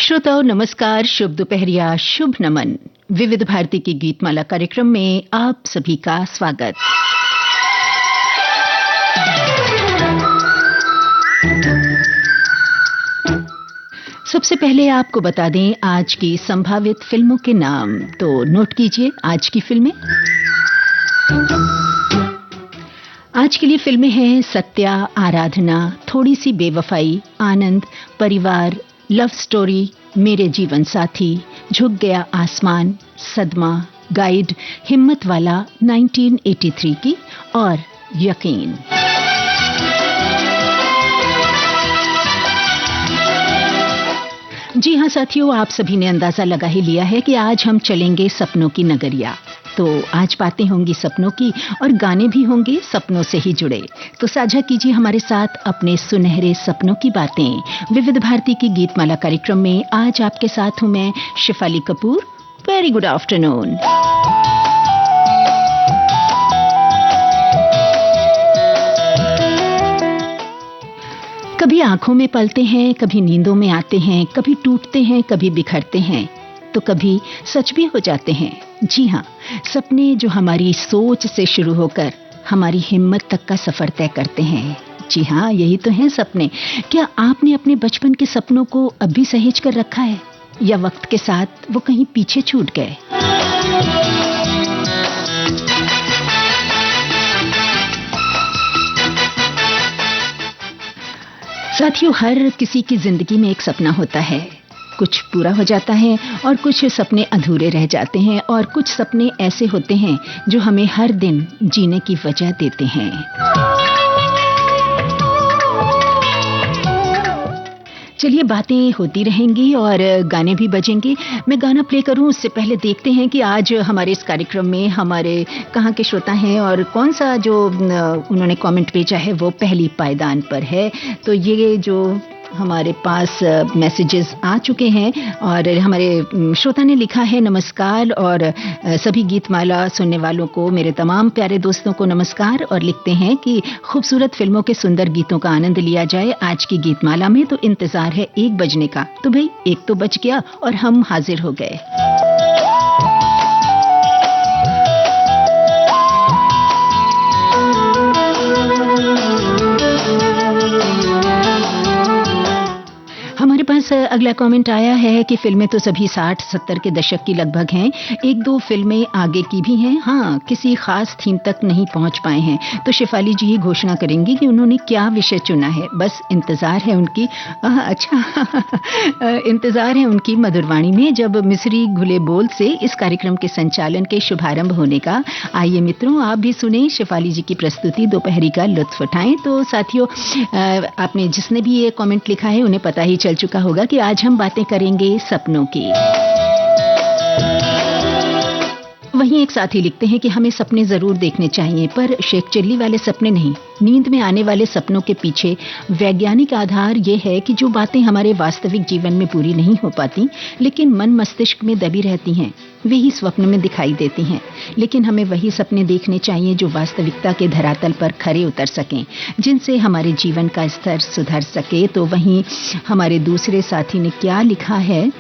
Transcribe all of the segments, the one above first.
श्रोताओं नमस्कार, शुभ दोपहरिया, शुभ नमन। विविध भारती की गीतमाला कार्यक्रम में आप सभी का स्वागत। सबसे पहले आपको बता दें आज की संभावित फिल्मों के नाम, तो नोट कीजिए आज की फिल्में। आज के लिए फिल्में हैं सत्या, आराधना, थोड़ी सी बेवफाई, आनंद, परिवार, लव स्टोरी, मेरे जीवन साथी, झुक गया आसमान, सदमा, गाइड, हिम्मत वाला 1983 की और यकीन। जी हाँ साथियों, आप सभी ने अंदाजा लगा ही लिया है कि आज हम चलेंगे सपनों की नगरिया। तो आज बातें होंगी सपनों की और गाने भी होंगे सपनों से ही जुड़े। तो साझा कीजिए हमारे साथ अपने सुनहरे सपनों की बातें। विविध भारती की गीतमाला कार्यक्रम में आज आपके साथ हूं मैं Shifali Kapoor. Very good afternoon. कभी आंखों में पलते हैं, कभी नींदों में आते हैं, कभी टूटते हैं, कभी बिखरते हैं, तो कभी सच भी हो जाते हैं। जी हाँ, सपने जो हमारी सोच से शुरू होकर हमारी हिम्मत तक का सफर तय करते हैं। जी हाँ, यही तो हैं सपने। क्या आपने अपने बचपन के सपनों को अब भी सहेज कर रखा है या वक्त के साथ वो कहीं पीछे छूट गए? साथियों, हर किसी की जिंदगी में एक सपना होता है। कुछ पूरा हो जाता है और कुछ सपने अधूरे रह जाते हैं और कुछ सपने ऐसे होते हैं जो हमें हर दिन जीने की वजह देते हैं। चलिए, बातें होती रहेंगी और गाने भी बजेंगे। मैं गाना प्ले करूं उससे पहले देखते हैं कि आज हमारे इस कार्यक्रम में हमारे कहाँ के श्रोता हैं और कौन सा जो उन्होंने कमेंट भेजा है वो पहली पायदान पर है। तो ये जो हमारे पास मैसेजेस आ चुके हैं और हमारे श्रोता ने लिखा है नमस्कार और सभी गीतमाला सुनने वालों को, मेरे तमाम प्यारे दोस्तों को नमस्कार। और लिखते हैं कि खूबसूरत फिल्मों के सुंदर गीतों का आनंद लिया जाए आज की गीतमाला में। तो इंतजार है 1 बजने का। तो भाई 1 तो बज गया और हम हाजिर हो गए। हमारे पास अगला कमेंट आया है कि फिल्में तो सभी 60-70 के दशक की लगभग हैं। 1-2 फिल्में आगे की भी हैं। हाँ, किसी खास थीम तक नहीं पहुंच पाए हैं। तो शिफाली जी ही घोषणा करेंगी कि उन्होंने क्या विषय चुना है। बस इंतजार है उनकी। इंतजार है उनकी मधुरवाणी में जब मिसरी घुले बोल से इस कार्यक्रम के संचालन के शुभारंभ होने का। आइए मित्रों, आप भी सुने शिफाली जी की प्रस्तुति, दोपहरी का लुत्फ उठाएं। तो साथियों, आपने जिसने भी ये कमेंट लिखा है उन्हें पता ही चल चुका होगा कि आज हम बातें करेंगे सपनों की। वहीं एक साथी लिखते हैं कि हमें सपने जरूर देखने चाहिए, पर शेख चिल्ली वाले सपने नहीं। नींद में आने वाले सपनों के पीछे वैज्ञानिक आधार ये है कि जो बातें हमारे वास्तविक जीवन में पूरी नहीं हो पाती लेकिन मन मस्तिष्क में दबी रहती हैं, वे ही स्वप्न में दिखाई देती हैं। लेकिन हमें वही सपने देखने चाहिए जो वास्तविकता के धरातल पर खरे उतर सकें, जिनसे हमारे जीवन का स्तर सुधर सके। तो वहीं हमारे दूसरे साथी ने क्या लिखा है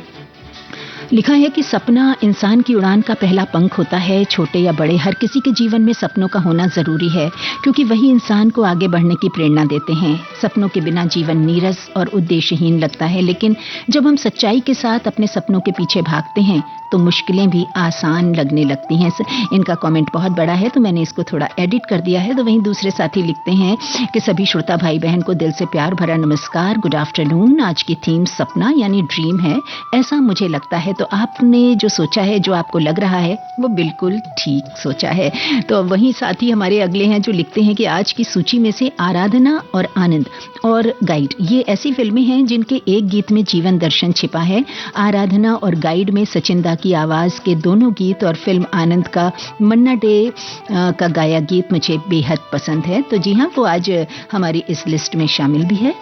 कि सपना इंसान की उड़ान का पहला पंख होता है। छोटे या बड़े, हर किसी के जीवन में सपनों का होना जरूरी है क्योंकि वही इंसान को आगे बढ़ने की प्रेरणा देते हैं। सपनों के बिना जीवन नीरस और उद्देश्यहीन लगता है, लेकिन जब हम सच्चाई के साथ अपने सपनों के पीछे भागते हैं तो मुश्किलें भी आसान लगने लगती हैं। इनका कमेंट बहुत बड़ा है तो मैंने इसको थोड़ा एडिट कर दिया है। तो वहीं दूसरे साथी लिखते हैं कि सभी श्रोता भाई बहन को दिल से प्यार भरा नमस्कार, गुड आफ्टरनून। आज की थीम सपना यानी ड्रीम है, ऐसा मुझे लगता है। तो आपने जो सोचा है, जो आपको लग रहा है, वो बिल्कुल ठीक सोचा है। तो वहीं साथी हमारे अगले हैं जो लिखते हैं कि आज की सूची में से आराधना और आनंद और गाइड, ये ऐसी फिल्में हैं जिनके एक गीत में जीवन दर्शन छिपा है। आराधना और गाइड में सचिन दा की आवाज के दोनों गीत और फिल्म आनंद का मन्ना डे का गाया गीत मुझे बेहद पसंद है। तो जी हाँ, वो आज हमारी इस लिस्ट में शामिल भी है।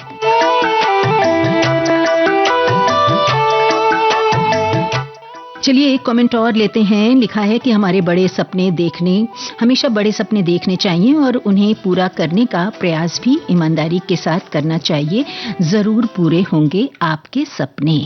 चलिए एक कमेंट और लेते हैं। लिखा है कि हमारे हमेशा बड़े सपने देखने चाहिए और उन्हें पूरा करने का प्रयास भी ईमानदारी के साथ करना चाहिए। जरूर पूरे होंगे आपके सपने।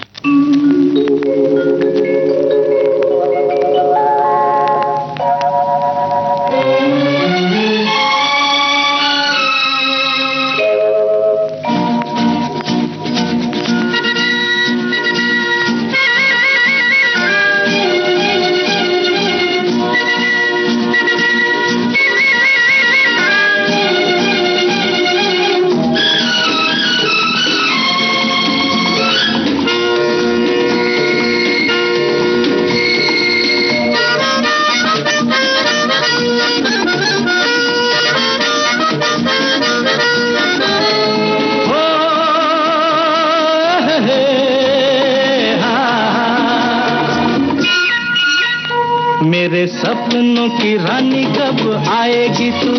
मेरे सपनों की रानी कब आएगी तू,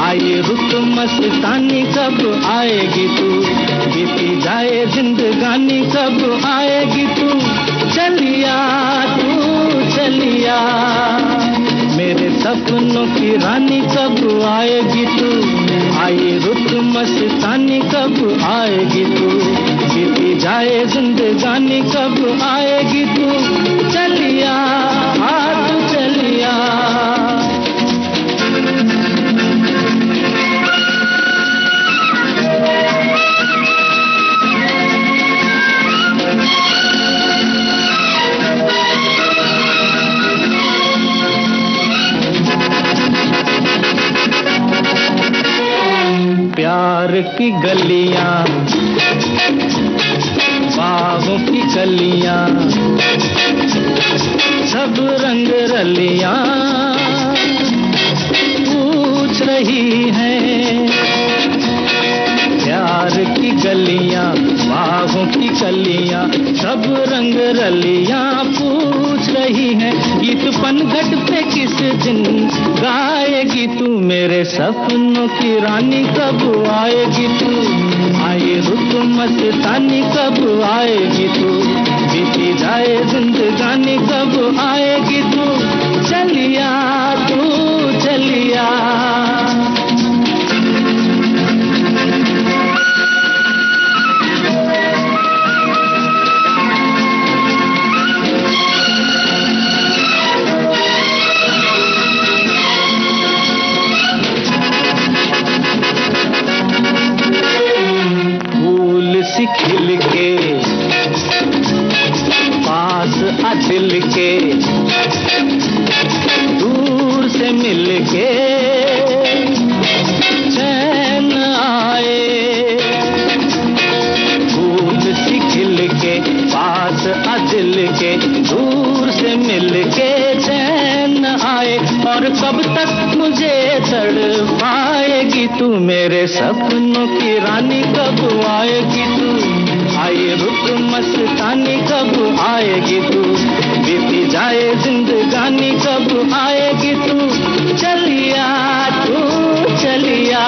आए रुत मस्तानी कब आएगी तू, बीती जाए जिंदगानी कब आएगी तू, चलिया तू चलिया। मेरे सपनों की रानी कब आएगी तू, आए रुत मस्तानी कब आएगी तू, बीती जाए जिंदगानी कब आएगी तू, चलिया तू चलिया। प्यार की गलियां, बाहों की कलियां, सब रंग रलियां पूछ रही हैं। प्यार की गलियां, बाहों की कलियां, सब रंग रलियां पूछ रही हैं। गीत पनघट पे किस दिन गाएगी तू, मेरे सपनों की रानी कब आएगी तू, आए रुत मस्तानी कब आएगी तू, बीती जाए जिंदगानी कब आएगी तू, चलिया तू चलिया। सी खिल के पास आ दिल के, दूर से मिल के चैन आए। फूल सी खिल के पास आ दिल के, दूर से मिल के चैन आए। और कब तक मुझे तड़पाएगी तू, मेरे सपनों की रानी कब आएगी तू, आए रुत मस्तानी कब आएगी तू, बीती जाए जिंदगानी कब आएगी तू, चलिया तू चलिया।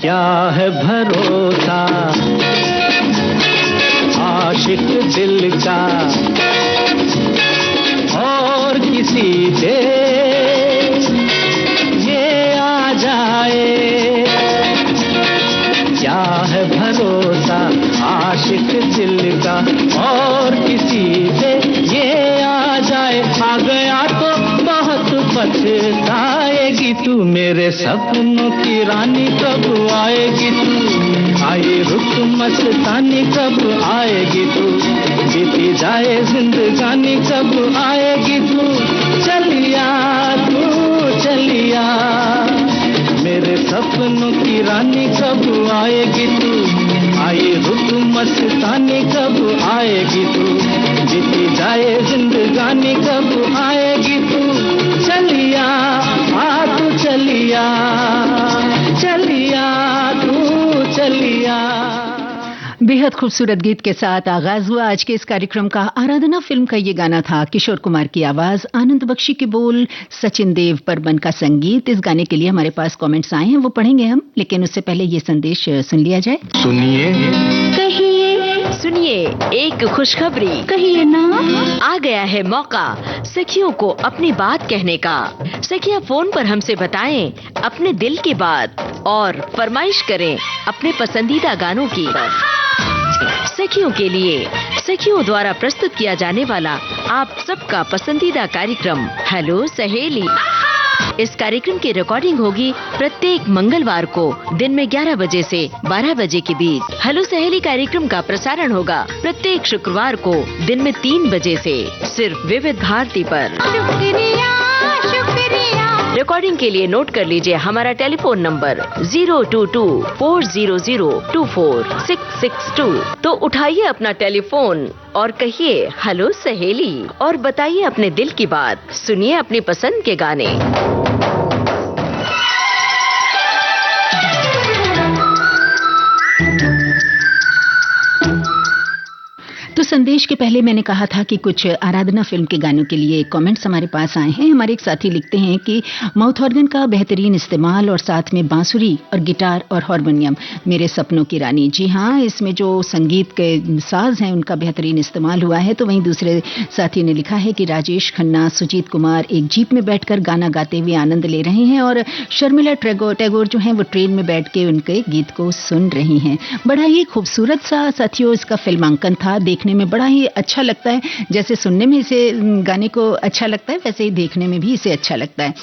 क्या है भरोसा आशिक दिल का और किसी पे ये आ जाए। क्या है भरोसा आशिक दिल का और किसी पे ये आ जाए। आ गया तो बहुत पछताएगी तू, मेरे सपनों की रानी कब आएगी तू, आए रुत मस्तानी कब आएगी तू, बीती जाए जिंदगानी कब आएगी तू, चलिया तू चलिया। मेरे सपनों की रानी कब आएगी तू, आए रुत मस्तानी कब आएगी तू, बीती जाए जिंदगानी कब आएगी तू, चलिया तू चलिया, चलिया तू चलिया। बेहद खूबसूरत गीत के साथ आगाज हुआ आज के इस कार्यक्रम का। आराधना फिल्म का ये गाना था, किशोर कुमार की आवाज, आनंद बख्शी के बोल, सचिन देव बर्मन का संगीत। इस गाने के लिए हमारे पास कमेंट्स आए हैं, वो पढ़ेंगे हम, लेकिन उससे पहले ये संदेश सुन लिया जाए। सुनिए, कहिए, सुनिए एक खुशखबरी, कहिए ना। आ गया है मौका सखियों को अपनी बात कहने का। सखियां फोन पर हमसे बताएं अपने दिल की बात और फरमाइश करें अपने पसंदीदा गानों की। सखियों के लिए सखियों द्वारा प्रस्तुत किया जाने वाला आप सबका पसंदीदा कार्यक्रम हेलो सहेली। इस कार्यक्रम की रिकॉर्डिंग होगी प्रत्येक मंगलवार को दिन में 11 बजे से 12 बजे के बीच। हेलो सहेली कार्यक्रम का प्रसारण होगा प्रत्येक शुक्रवार को दिन में 3 बजे से सिर्फ विविध भारती पर। रिकॉर्डिंग के लिए नोट कर लीजिए हमारा टेलीफोन नंबर 02240024662। तो उठाइए अपना टेलीफोन और कहिए हेलो सहेली और बताइए अपने दिल की बात, सुनिए अपनी पसंद के गाने। तो संदेश के पहले मैंने कहा था कि कुछ आराधना फिल्म के गानों के लिए कमेंट्स हमारे पास आए हैं। हमारे एक साथी लिखते हैं कि माउथ ऑर्गन का बेहतरीन इस्तेमाल और साथ में बांसुरी और गिटार और हारमोनियम मेरे सपनों की रानी। जी हाँ, इसमें जो संगीत के साज हैं उनका बेहतरीन इस्तेमाल हुआ है। तो वहीं दूसरे साथी ने लिखा है कि राजेश खन्ना, सुजीत कुमार एक जीप में बैठकर गाना गाते हुए आनंद ले रहे हैं और शर्मिला टैगोर जो हैं वो ट्रेन में बैठ के उनके गीत को सुन रही हैं। बड़ा ही खूबसूरत सा साथियों इसका फिल्मांकन था, देखने में बड़ा ही अच्छा लगता है। जैसे सुनने में इसे गाने को अच्छा लगता है वैसे ही देखने में भी इसे अच्छा लगता है।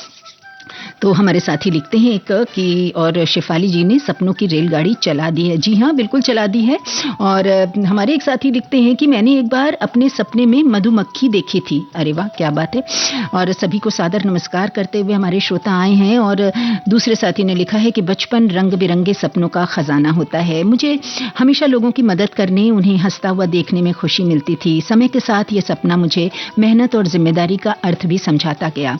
तो हमारे साथी लिखते हैं एक कि और शेफाली जी ने सपनों की रेलगाड़ी चला दी है। जी हाँ, बिल्कुल चला दी है। और हमारे एक साथी लिखते हैं कि मैंने एक बार अपने सपने में मधुमक्खी देखी थी। अरे वाह, क्या बात है। और सभी को सादर नमस्कार करते हुए हमारे श्रोता आए हैं। और दूसरे साथी ने लिखा है कि बचपन रंग बिरंगे सपनों का खजाना होता है। मुझे हमेशा लोगों की मदद करने, उन्हें हंसता हुआ देखने में खुशी मिलती थी। समय के साथ ये सपना मुझे मेहनत और जिम्मेदारी का अर्थ भी समझाता गया।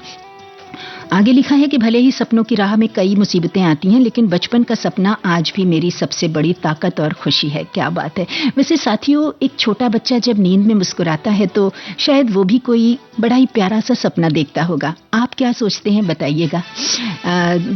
आगे लिखा है कि भले ही सपनों की राह में कई मुसीबतें आती हैं, लेकिन बचपन का सपना आज भी मेरी सबसे बड़ी ताकत और खुशी है। क्या बात है। वैसे साथियों, एक छोटा बच्चा जब नींद में मुस्कुराता है तो शायद वो भी कोई बड़ा ही प्यारा सा सपना देखता होगा। आप क्या सोचते हैं, बताइएगा।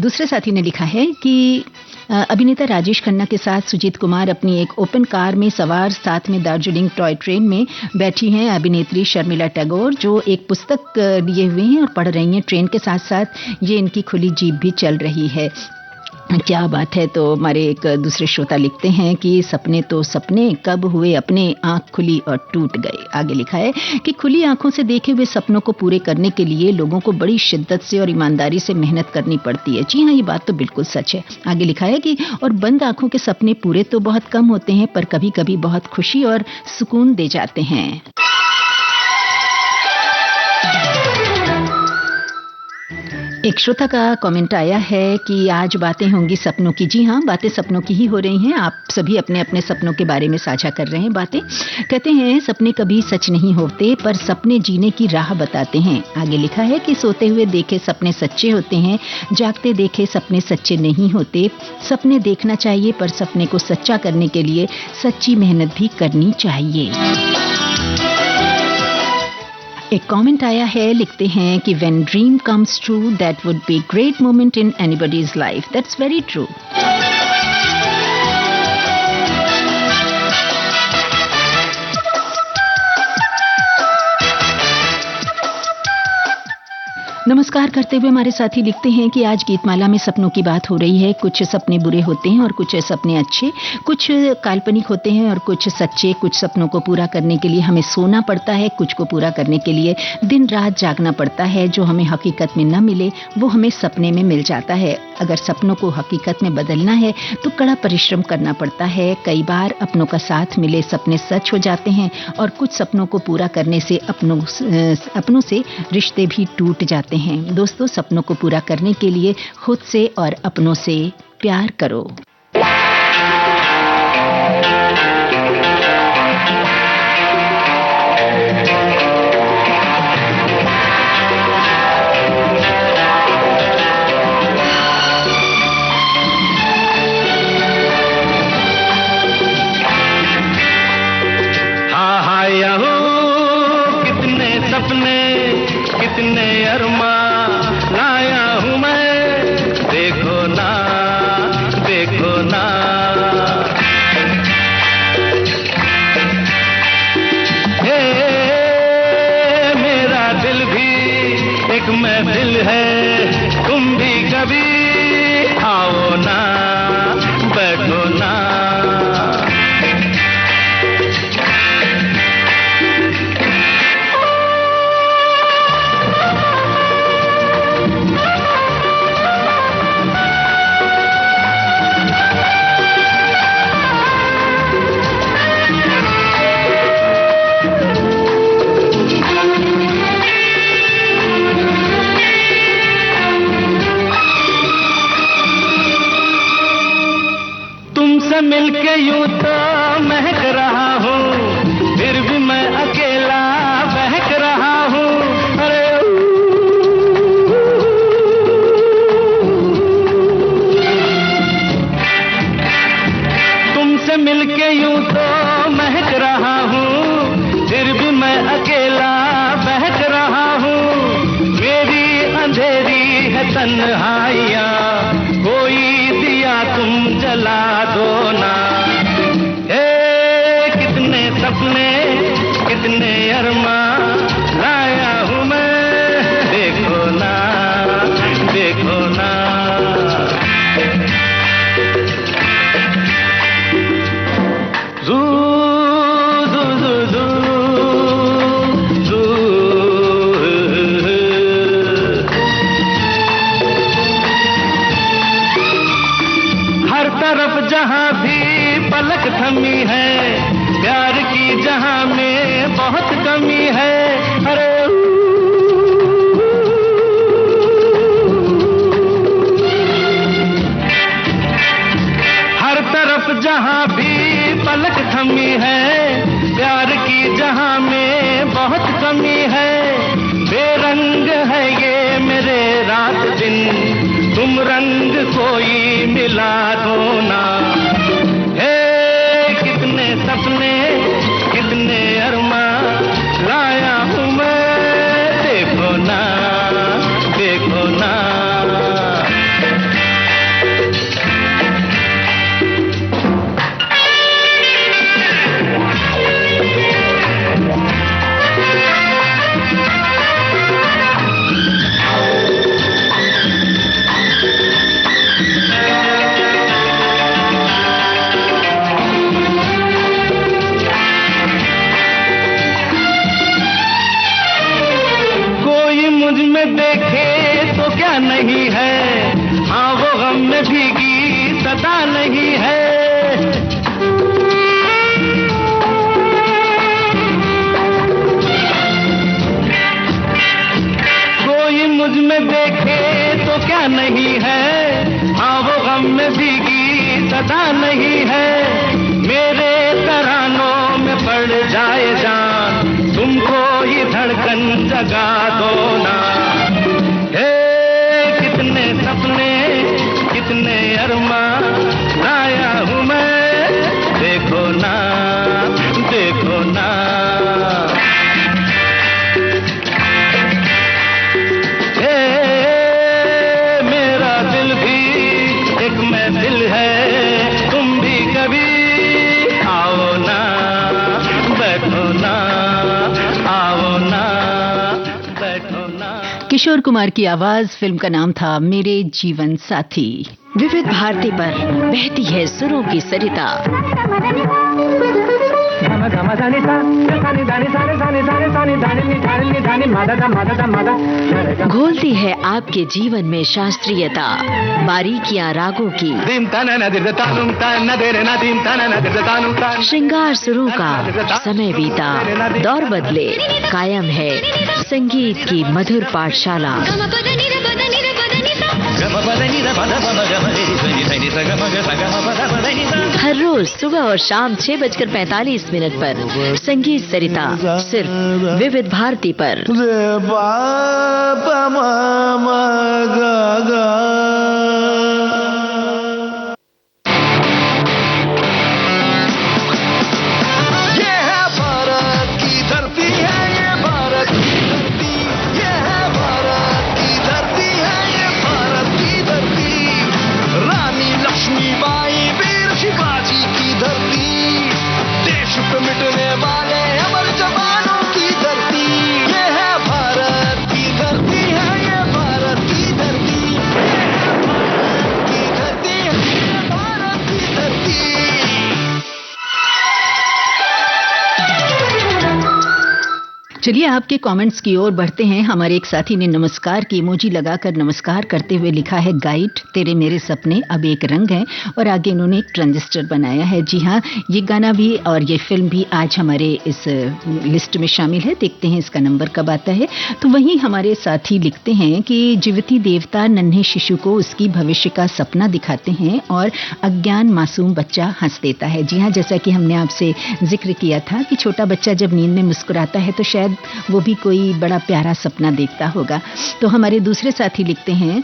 दूसरे साथी ने लिखा है कि अभिनेता राजेश खन्ना के साथ सुजीत कुमार अपनी एक ओपन कार में सवार, साथ में दार्जिलिंग टॉय ट्रेन में बैठी हैं अभिनेत्री शर्मिला टैगोर, जो एक पुस्तक लिए हुए हैं और पढ़ रही हैं। ट्रेन के साथ साथ ये इनकी खुली जीप भी चल रही है। क्या बात है। तो हमारे एक दूसरे श्रोता लिखते हैं कि सपने तो सपने कब हुए अपने, आंख खुली और टूट गए। आगे लिखा है कि खुली आंखों से देखे हुए सपनों को पूरे करने के लिए लोगों को बड़ी शिद्दत से और ईमानदारी से मेहनत करनी पड़ती है। जी हाँ, ये बात तो बिल्कुल सच है। आगे लिखा है कि और बंद आंखों के सपने पूरे तो बहुत कम होते हैं, पर कभी कभी बहुत खुशी और सुकून दे जाते हैं। एक श्रोता का कमेंट आया है कि आज बातें होंगी सपनों की। जी हाँ, बातें सपनों की ही हो रही हैं। आप सभी अपने अपने सपनों के बारे में साझा कर रहे हैं बातें। कहते हैं सपने कभी सच नहीं होते, पर सपने जीने की राह बताते हैं। आगे लिखा है कि सोते हुए देखे सपने सच्चे होते हैं, जागते देखे सपने सच्चे नहीं होते। सपने देखना चाहिए, पर सपने को सच्चा करने के लिए सच्ची मेहनत भी करनी चाहिए। एक कमेंट आया है, लिखते हैं कि when dream comes true that would be great moment in anybody's life. That's very true. नमस्कार करते हुए हमारे साथी लिखते हैं कि आज गीतमाला में सपनों की बात हो रही है। कुछ सपने बुरे होते हैं और कुछ सपने अच्छे, कुछ काल्पनिक होते हैं और कुछ सच्चे। कुछ सपनों को पूरा करने के लिए हमें सोना पड़ता है, कुछ को पूरा करने के लिए दिन रात जागना पड़ता है। जो हमें हकीकत में न मिले वो हमें सपने में मिल जाता है। अगर सपनों को हकीकत में बदलना है तो कड़ा परिश्रम करना पड़ता है। कई बार अपनों का साथ मिले सपने सच हो जाते हैं और कुछ सपनों को पूरा करने से अपनों से रिश्ते भी टूट जाते हैं। दोस्तों, सपनों को पूरा करने के लिए खुद से और अपनों से प्यार करो। तुमसे मिलके यूं तो महक रहा हूँ, फिर भी मैं अकेला बहक रहा हूँ। अरे तुमसे मिलके यूं तो महक रहा हूँ, फिर भी मैं अकेला बहक रहा हूँ। मेरी अंधेरी है तन्हाइयाँ, कोई दिया तुम जला दो ना। कितने सपने कितने अरमां लाया हूँ मैं, देखो ना देखो ना। Zoo zoo zoo zoo zoo. हर तरफ जहाँ भी पलक थमी है, प्यार की जहाँ में बहुत कमी है। अरे हर तरफ जहाँ भी पलक थमी है, प्यार की जहाँ में बहुत कमी है। बेरंग है ये मेरे रात दिन, तुम रंग कोई मिला दो ना। कितने सपने कितने अरमां लाया हूँ मैं, देखो ना देखो ना। मुझ में देखे तो क्या नहीं है, हाँ वो गम में भीगी सदा नहीं है। कोई मुझ में देखे तो क्या नहीं है, हाँ वो गम में भीगी सदा नहीं है। मेरे तरानों में पड़ जाए जान, तुमको ही धड़कन जगा दो ना। कितने सपने कितने अरमां लाया हूँ मैं, देखो ना देखो ना। मेरा दिल भी एक महफिल है, तुम भी कभी आओ ना, बैठो ना, आओ ना, बैठो ना। किशोर कुमार की आवाज, फिल्म का नाम था मेरे जीवन साथी। विविध भारती पर बहती है सुरों की सरिता। घोलती है आपके जीवन में शास्त्रीयता, बारीकियां रागों की। श्रृंगार सुरों का समय बीता, दौर बदले, कायम है संगीत की मधुर पाठशाला। हर रोज सुबह और शाम 6:45 पर संगीत सरिता, सिर्फ विविध भारती पर। चलिए आपके कमेंट्स की ओर बढ़ते हैं। हमारे एक साथी ने नमस्कार की इमोजी लगाकर नमस्कार करते हुए लिखा है, गाइड तेरे मेरे सपने अब एक रंग है, और आगे इन्होंने एक ट्रांजिस्टर बनाया है। जी हाँ, ये गाना भी और ये फिल्म भी आज हमारे इस लिस्ट में शामिल है। देखते हैं इसका नंबर कब आता है। तो वहीं हमारे साथी लिखते हैं कि जीवती देवता नन्हे शिशु को उसकी भविष्य का सपना दिखाते हैं और अज्ञान मासूम बच्चा हंस देता है। जी हाँ, जैसा कि हमने आपसे जिक्र किया था कि छोटा बच्चा जब नींद में मुस्कुराता है तो शायद वो भी कोई बड़ा प्यारा सपना देखता होगा। तो हमारे दूसरे साथी लिखते हैं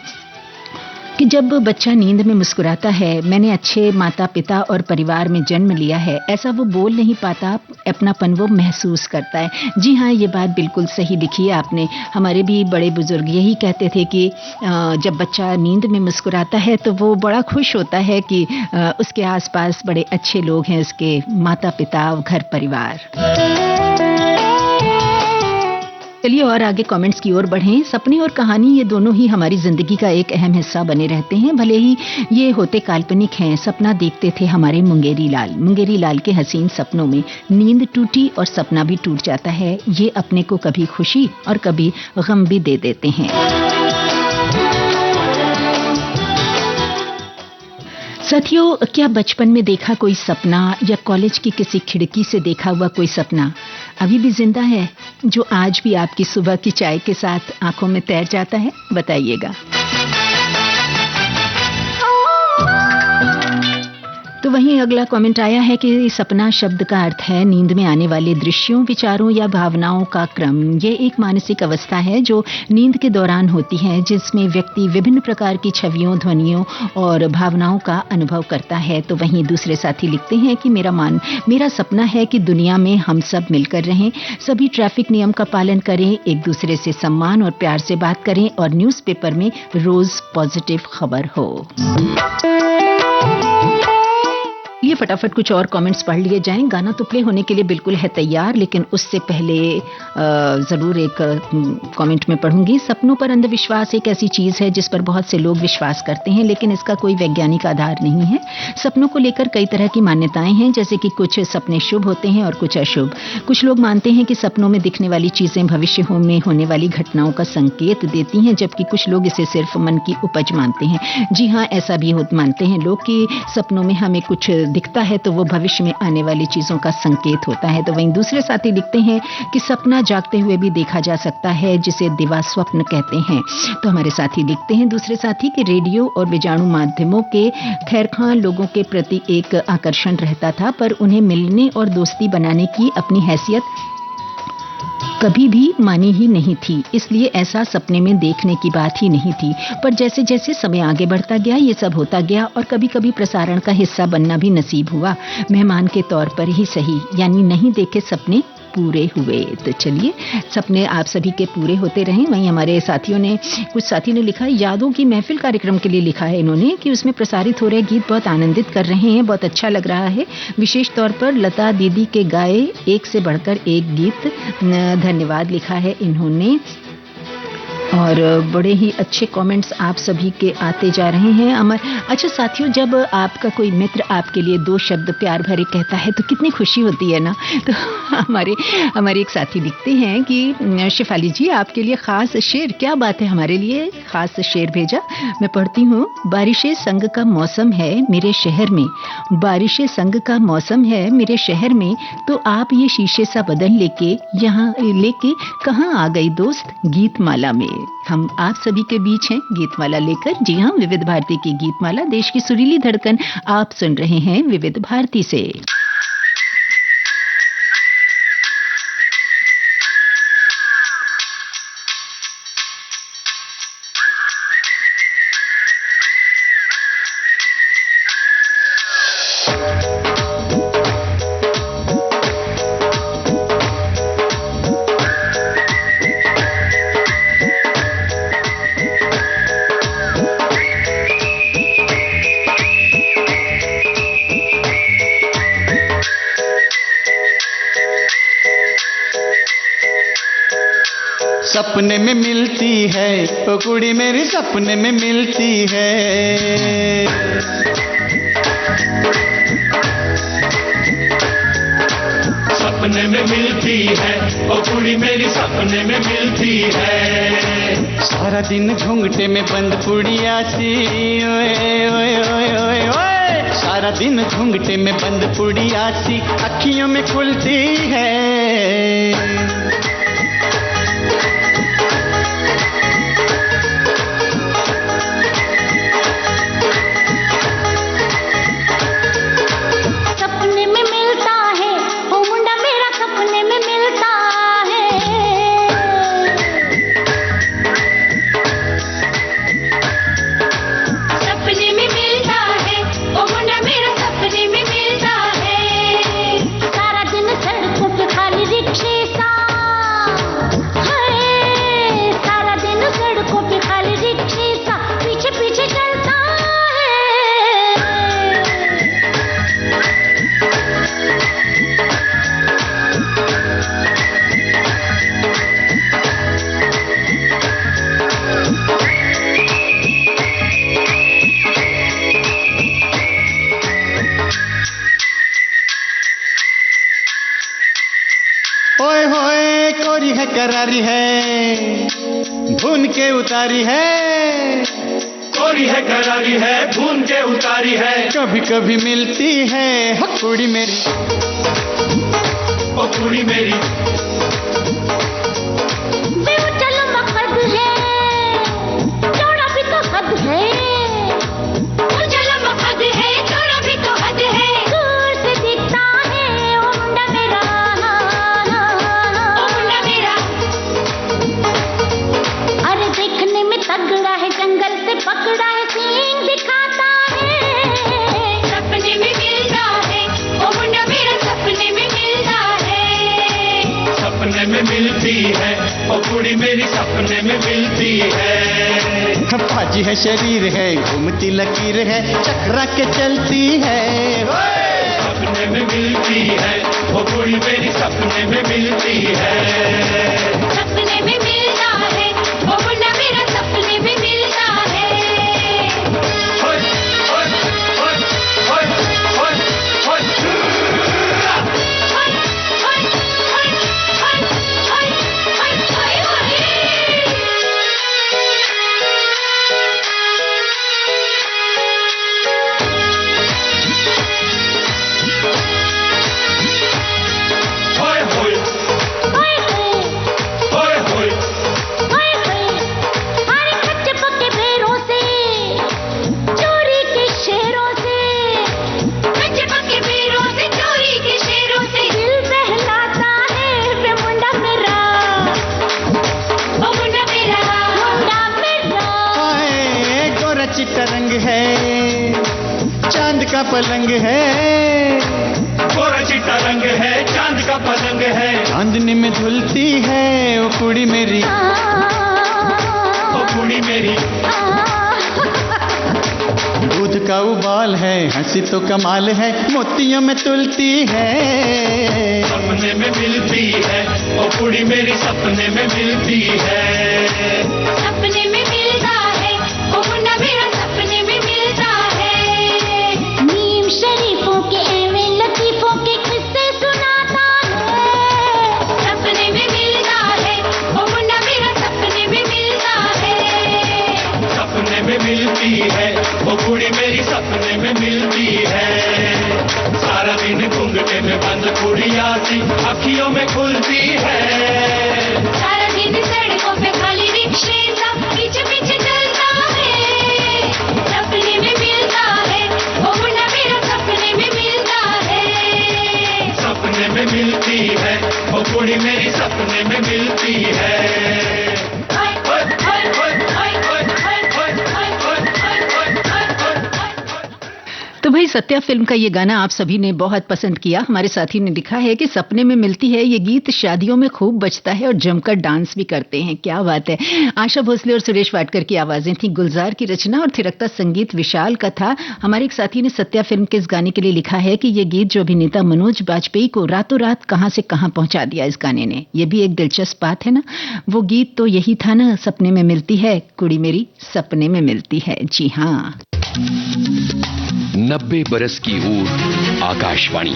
कि जब बच्चा नींद में मुस्कुराता है, मैंने अच्छे माता पिता और परिवार में जन्म लिया है, ऐसा वो बोल नहीं पाता, अपनापन वो महसूस करता है। जी हाँ, ये बात बिल्कुल सही लिखी है आपने। हमारे भी बड़े बुजुर्ग यही कहते थे कि जब बच्चा नींद में मुस्कुराता है तो वो बड़ा खुश होता है कि उसके आसपास बड़े अच्छे लोग हैं, उसके माता पिता, घर परिवार। चलिए और आगे कमेंट्स की ओर बढ़ें। सपने और कहानी ये दोनों ही हमारी जिंदगी का एक अहम हिस्सा बने रहते हैं, भले ही ये होते काल्पनिक हैं। सपना देखते थे हमारे मुंगेरी लाल। मुंगेरी लाल के हसीन सपनों में नींद टूटी और सपना भी टूट जाता है। ये अपने को कभी खुशी और कभी गम भी दे देते हैं। साथियों, क्या बचपन में देखा कोई सपना या कॉलेज की किसी खिड़की से देखा हुआ कोई सपना अभी भी जिंदा है, जो आज भी आपकी सुबह की चाय के साथ आंखों में तैर जाता है? बताइएगा। तो वहीं अगला कमेंट आया है कि सपना शब्द का अर्थ है नींद में आने वाले दृश्यों, विचारों या भावनाओं का क्रम। ये एक मानसिक अवस्था है जो नींद के दौरान होती है, जिसमें व्यक्ति विभिन्न प्रकार की छवियों, ध्वनियों और भावनाओं का अनुभव करता है। तो वहीं दूसरे साथी लिखते हैं कि मेरा सपना है कि दुनिया में हम सब मिलकर रहें, सभी ट्रैफिक नियम का पालन करें, एक दूसरे से सम्मान और प्यार से बात करें और न्यूज़पेपर में रोज पॉजिटिव खबर हो। ये फटाफट कुछ और कमेंट्स पढ़ लिए जाएं। गाना तो प्ले होने के लिए बिल्कुल है तैयार, लेकिन उससे पहले ज़रूर एक कमेंट में पढ़ूंगी। सपनों पर अंधविश्वास एक ऐसी चीज़ है जिस पर बहुत से लोग विश्वास करते हैं, लेकिन इसका कोई वैज्ञानिक आधार नहीं है। सपनों को लेकर कई तरह की मान्यताएं हैं, जैसे कि कुछ सपने शुभ होते हैं और कुछ अशुभ। कुछ लोग मानते हैं कि सपनों में दिखने वाली चीज़ें भविष्य में होने वाली घटनाओं का संकेत देती हैं, जबकि कुछ लोग इसे सिर्फ मन की उपज मानते हैं। जी हाँ, ऐसा भी मानते हैं लोग कि सपनों में हमें कुछ दिखता है तो वो भविष्य में आने वाली चीजों का संकेत होता है। तो वहीं दूसरे साथी लिखते हैं कि सपना जागते हुए भी देखा जा सकता है, जिसे दिवा स्वप्न कहते हैं। तो हमारे साथी लिखते हैं दूसरे साथी कि रेडियो और विजाणु माध्यमों के खैरखां लोगों के प्रति एक आकर्षण रहता था, पर उन्हें मिलने और दोस्ती बनाने की अपनी हैसियत कभी भी मानी ही नहीं थी, इसलिए ऐसा सपने में देखने की बात ही नहीं थी। पर जैसे जैसे समय आगे बढ़ता गया, ये सब होता गया और कभी कभी प्रसारण का हिस्सा बनना भी नसीब हुआ, मेहमान के तौर पर ही सही, यानी नहीं देखे सपने पूरे हुए। तो चलिए, सपने आप सभी के पूरे होते रहें। वहीं हमारे कुछ साथी ने लिखा, यादों की महफिल कार्यक्रम के लिए लिखा है इन्होंने कि उसमें प्रसारित हो रहे गीत बहुत आनंदित कर रहे हैं, बहुत अच्छा लग रहा है, विशेष तौर पर लता दीदी के गाए एक से बढ़कर एक गीत। धन्यवाद लिखा है इन्होंने, और बड़े ही अच्छे कमेंट्स आप सभी के आते जा रहे हैं। अच्छा साथियों, जब आपका कोई मित्र आपके लिए दो शब्द प्यार भरे कहता है तो कितनी खुशी होती है ना। तो हमारे एक साथी लिखते हैं कि शिफाली जी, आपके लिए खास शेर, क्या बात है, हमारे लिए खास शेर भेजा। मैं पढ़ती हूँ। बारिशें संग का मौसम है मेरे शहर में, बारिशें संग का मौसम है मेरे शहर में, तो आप ये शीशे सा बदन लेके कहाँ आ गई दोस्त गीतमाला में। हम आप सभी के बीच हैं गीतमाला लेकर। जी हाँ, विविध भारती की गीतमाला, देश की सुरीली धड़कन आप सुन रहे हैं विविध भारती से। सपने में मिलती है ओ कुड़ी मेरी, सपने में मिलती है। सपने में मिलती है ओ कुड़ी मेरी सपने में मिलती है। सारा दिन घूंघटे में बंद पुड़िया सी, ओए ओए ओए ओए ओए, सारा दिन घूंघटे में बंद पुड़िया सी अखियों में खुलती है। करारी है भून के उतारी है, कोरी है करारी है भून के उतारी है, कभी कभी मिलती है कुड़ी मेरी, ओ कुड़ी मेरी। चलो मकद है थोड़ा भी तो हद है, चलो मकद है थोड़ा भी तो हद है, दूर से दिखता है ओ मुंडा मेरा, ओ मुंडा मेरा। अरे देखने में तगड़ा है जंगल से पकड़ा है सींग दिखाता है, सपने में मिलता है ओ मुंडा मेरा, सपने में मिलता है, सपने में मिलती है ओ कुड़ी मेरी, सपने में मिलती है। फाजी है शरीर है घूमती लकीर है चकरा के चलती है, सपने में मिलती है ओ कुड़ी मेरी, सपने में मिलती है। सपने में मिलता है ओ मुंडा मेरा, सपने में मिलता है। होय होय होय होय होय होय रंग है चांद का पलंग है, गोरा चिट्टा रंग है चांद का पलंग है, चांदनी में झुलती है ओ कुड़ी मेरी, ओ कुड़ी मेरी। दूध का उबाल है हंसी तो कमाल है मोतियों में तुलती है, सपने में मिलती है ओ कुड़ी मेरी, सपने में मिलती है। सपने में मिलता है ओ मुंडा मेरा, सपने में मिलता है, नीम शरीफों के एवं लतीफों के किस्से सुनाता है, सपने में मिलता है ओ मुंडा मेरा, सपने में मिलता है, सपने में मिलती है ओ कुड़ी मेरी, सपने में मिलती है। सारा दिन घूंघटे में बंद कुड़िया सी अखियों में खुलती है, सारा दिन सड़कों पे खाली रिक्शे सा पीछे पीछे चलता है, सपने में मिलता है ओ मुंडा मेरा, सपने में मिलता है, सपने में मिलती है ओ कुड़ी मेरी, सपने में मिलती है। तो भाई सत्या फिल्म का ये गाना आप सभी ने बहुत पसंद किया। हमारे साथी ने लिखा है कि सपने में मिलती है ये गीत शादियों में खूब बजता है और जमकर डांस भी करते हैं। क्या बात है। आशा भोसले और सुरेश वाडकर की आवाजें थी, गुलजार की रचना और थिरकता संगीत विशाल का था। हमारे एक साथी ने सत्या फिल्म के इस गाने के लिए लिखा है कि ये गीत जो अभिनेता मनोज बाजपेयी को रातों रात कहां से कहां पहुंचा दिया इस गाने ने। ये भी एक दिलचस्प बात है ना। वो गीत तो यही था ना, सपने में मिलती है कुड़ी मेरी, सपने में मिलती है। जी हाँ, 90 बरस की ऊर आकाशवाणी।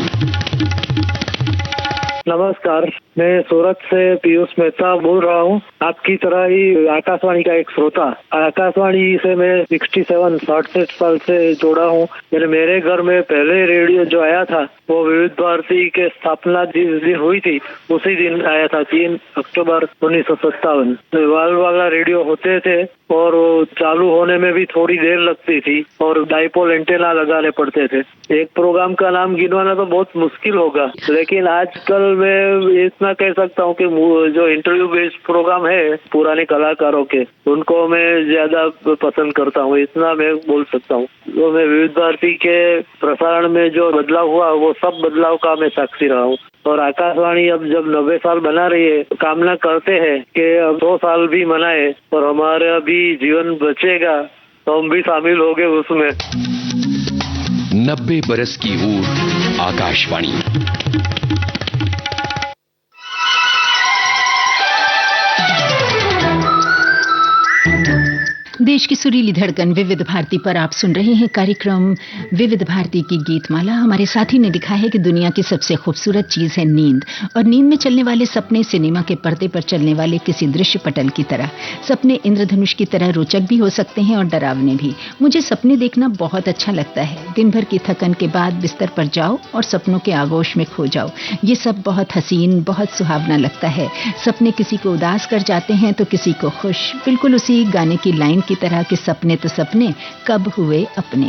नमस्कार, मैं सूरत से पीयूष मेहता बोल रहा हूँ। आपकी तरह ही आकाशवाणी का एक श्रोता। आकाशवाणी से मैं 67 साल से जोड़ा हूँ। मेरे घर में पहले रेडियो जो आया था वो विविध भारती के स्थापना जिस दिन हुई थी उसी दिन आया था, 3 अक्टूबर 1957। वाल वाला रेडियो होते थे और वो चालू होने में भी थोड़ी देर लगती थी और डाइपोल एंटेना लगाने पड़ते थे। एक प्रोग्राम का नाम गिनवाना तो बहुत मुश्किल होगा, लेकिन आजकल मैं इतना कह सकता हूँ कि जो इंटरव्यू बेस्ड प्रोग्राम है पुराने कलाकारों के, उनको मैं ज्यादा पसंद करता हूँ, इतना मैं बोल सकता हूँ। तो मैं विविध भारती के प्रसारण में जो बदलाव हुआ वो सब बदलाव का मैं साक्षी रहा हूँ। और आकाशवाणी अब जब 90 साल बना रही है, कामना करते हैं कि अब 2 साल भी मनाए और हमारा भी जीवन बचेगा तो हम भी शामिल होंगे उसमें। 90 बरस की ऊर्ज आकाशवाणी। देश की सुरीली धड़कन विविध भारती पर आप सुन रहे हैं कार्यक्रम विविध भारती की गीतमाला। हमारे साथी ने लिखा है कि दुनिया की सबसे खूबसूरत चीज है नींद, और नींद में चलने वाले सपने सिनेमा के पर्दे पर चलने वाले किसी दृश्य पटल की तरह। सपने इंद्रधनुष की तरह रोचक भी हो सकते हैं और डरावने भी। मुझे सपने देखना बहुत अच्छा लगता है। दिन भर की थकन के बाद बिस्तर पर जाओ और सपनों के आगोश में खो जाओ। ये सब बहुत हसीन, बहुत सुहावना लगता है। सपने किसी को उदास कर जाते हैं तो किसी को खुश, बिल्कुल उसी गाने की लाइन की तरह के सपने तो सपने कब हुए अपने।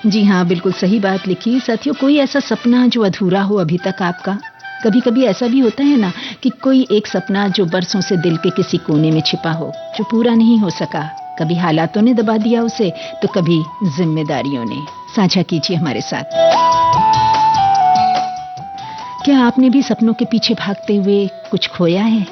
जी हाँ, बिल्कुल सही बात लिखी साथियों। कोई ऐसा सपना जो अधूरा हो अभी तक आपका? कभी कभी ऐसा भी होता है ना कि कोई एक सपना जो बरसों से दिल के किसी कोने में छिपा हो, जो पूरा नहीं हो सका। कभी हालातों ने दबा दिया उसे, तो कभी जिम्मेदारियों ने। साझा कीजिए हमारे साथ। क्या आपने भी सपनों के पीछे भागते हुए कुछ खोया है?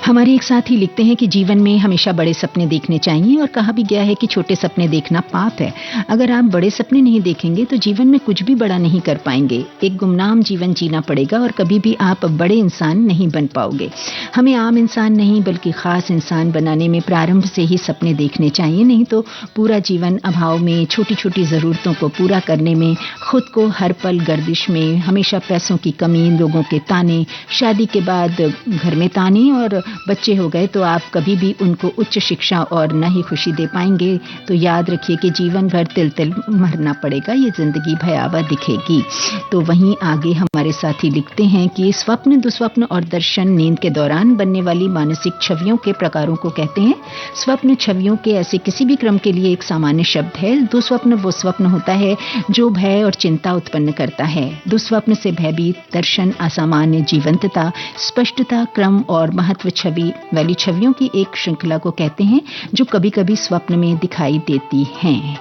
हमारे एक साथी लिखते हैं कि जीवन में हमेशा बड़े सपने देखने चाहिए, और कहा भी गया है कि छोटे सपने देखना पाप है। अगर आप बड़े सपने नहीं देखेंगे तो जीवन में कुछ भी बड़ा नहीं कर पाएंगे। एक गुमनाम जीवन जीना पड़ेगा और कभी भी आप बड़े इंसान नहीं बन पाओगे। हमें आम इंसान नहीं बल्कि खास इंसान बनाने में प्रारंभ से ही सपने देखने चाहिए, नहीं तो पूरा जीवन अभाव में, छोटी छोटी जरूरतों को पूरा करने में, खुद को हर पल गर्दिश में, हमेशा पैसों की कमी, लोगों के ताने, शादी के बाद घर में ताने, और बच्चे हो गए तो आप कभी भी उनको उच्च शिक्षा और न ही खुशी दे पाएंगे। तो याद रखिए कि जीवन भर तिल तिल मरना पड़ेगा, ये जिंदगी भयावह दिखेगी। तो वहीं आगे हमारे साथी लिखते हैं कि स्वप्न, दुस्वप्न और दर्शन नींद के दौरान बनने वाली मानसिक छवियों के प्रकारों को कहते हैं। स्वप्न छवियों के ऐसे किसी भी क्रम के लिए एक सामान्य शब्द है। दुस्वप्न वो स्वप्न होता है जो भय और चिंता उत्पन्न करता है। दुस्वप्न से भयभीत, दर्शन असामान्य जीवंतता, स्पष्टता, क्रम और महत्व छवि वाली छवियों की एक श्रृंखला को कहते हैं, जो कभी कभी स्वप्न में दिखाई देती हैं।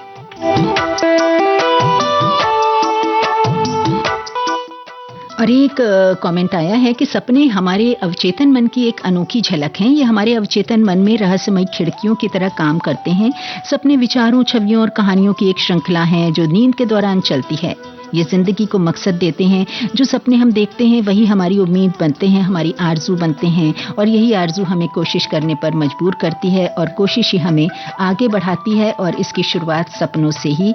और एक कमेंट आया है कि सपने हमारे अवचेतन मन की एक अनोखी झलक हैं। ये हमारे अवचेतन मन में रहस्यमयी खिड़कियों की तरह काम करते हैं। सपने विचारों, छवियों और कहानियों की एक श्रृंखला है जो नींद के दौरान चलती है। ये जिंदगी को मकसद देते हैं। जो सपने हम देखते हैं वही हमारी उम्मीद बनते हैं, हमारी आरजू बनते हैं, और यही आरजू हमें कोशिश करने पर मजबूर करती है, और कोशिश ही हमें आगे बढ़ाती है, और इसकी शुरुआत सपनों से ही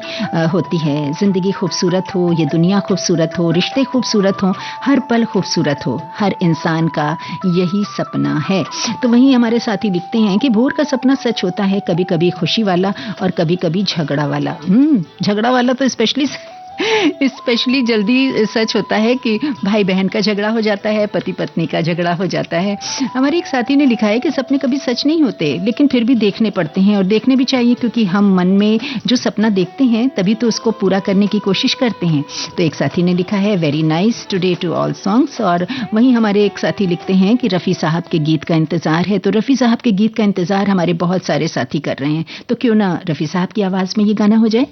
होती है। जिंदगी खूबसूरत हो, ये दुनिया खूबसूरत हो, रिश्ते खूबसूरत हो, हर पल खूबसूरत हो, हर इंसान का यही सपना है। तो वहीं हमारे साथी लिखते हैं कि भोर का सपना सच होता है, कभी कभी खुशी वाला और कभी कभी झगड़ा वाला। झगड़ा वाला तो स्पेशली जल्दी सच होता है कि भाई बहन का झगड़ा हो जाता है, पति पत्नी का झगड़ा हो जाता है। हमारे एक साथी ने लिखा है कि सपने कभी सच नहीं होते, लेकिन फिर भी देखने पड़ते हैं, और देखने भी चाहिए, क्योंकि हम मन में जो सपना देखते हैं तभी तो उसको पूरा करने की कोशिश करते हैं। तो एक साथी ने लिखा है very nice today to all songs. और वहीं हमारे एक साथी लिखते हैं कि रफ़ी साहब के गीत का इंतजार है। तो रफ़ी साहब के गीत का इंतजार हमारे बहुत सारे साथी कर रहे हैं, तो क्यों ना रफ़ी साहब की आवाज में ये गाना हो जाए।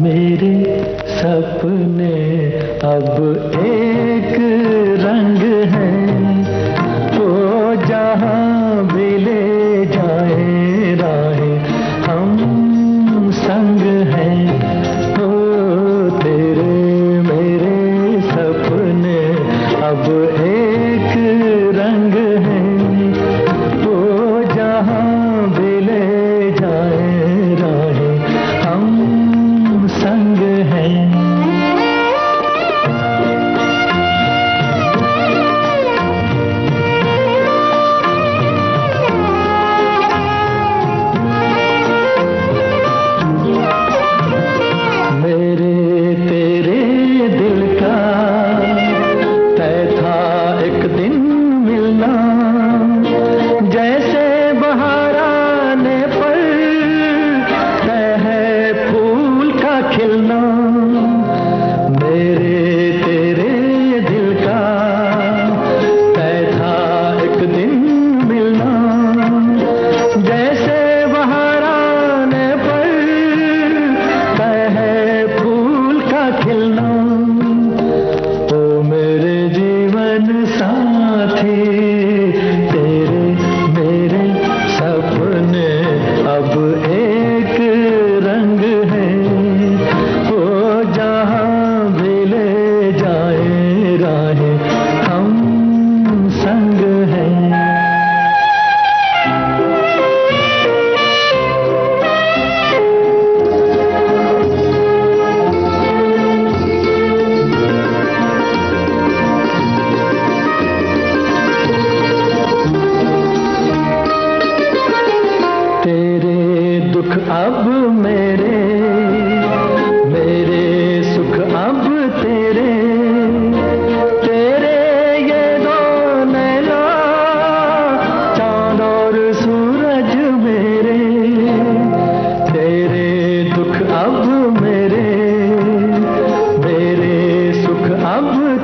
मेरे सपने अब एक रंग हैं, वो जहाँ भी ले जाए राहें हम संग हैं। ओ तेरे मेरे सपने अब एक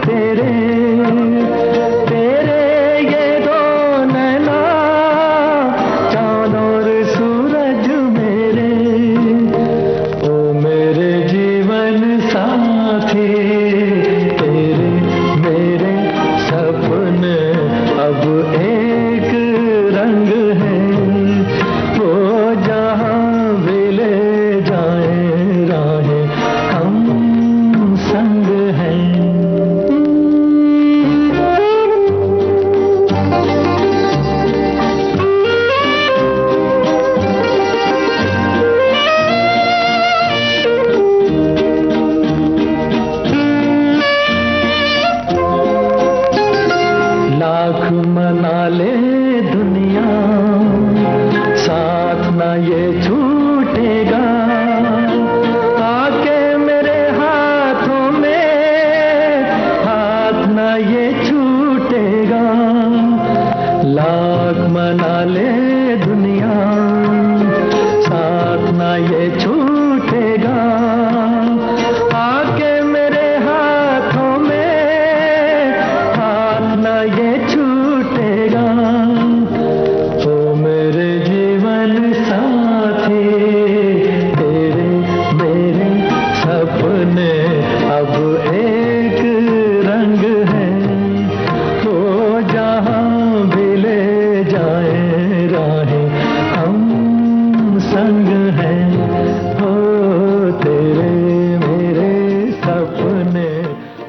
तेरे तेरे ये दो नैना चांद और सूरज मेरे, ओ मेरे जीवन साथी, तेरे मेरे सपने अब एक रंग है, वो जहाँ भी ले जाए राहें हम संग हैं। लाख मना ले दुनिया, साथ ना ये छूटेगा, आके मेरे हाथों में हाथ ना ये छूटेगा। लाख मना ले दुनिया, साथ ना ये छूटेगा, आके मेरे हाथों में हाथ ना ये छूटेगा। ओ मेरे जीवन साथी, तेरे मेरे सपने अब एक रंग है, वो जहाँ भी ले जाए राहें हम संग हैं। ओ तेरे मेरे सपने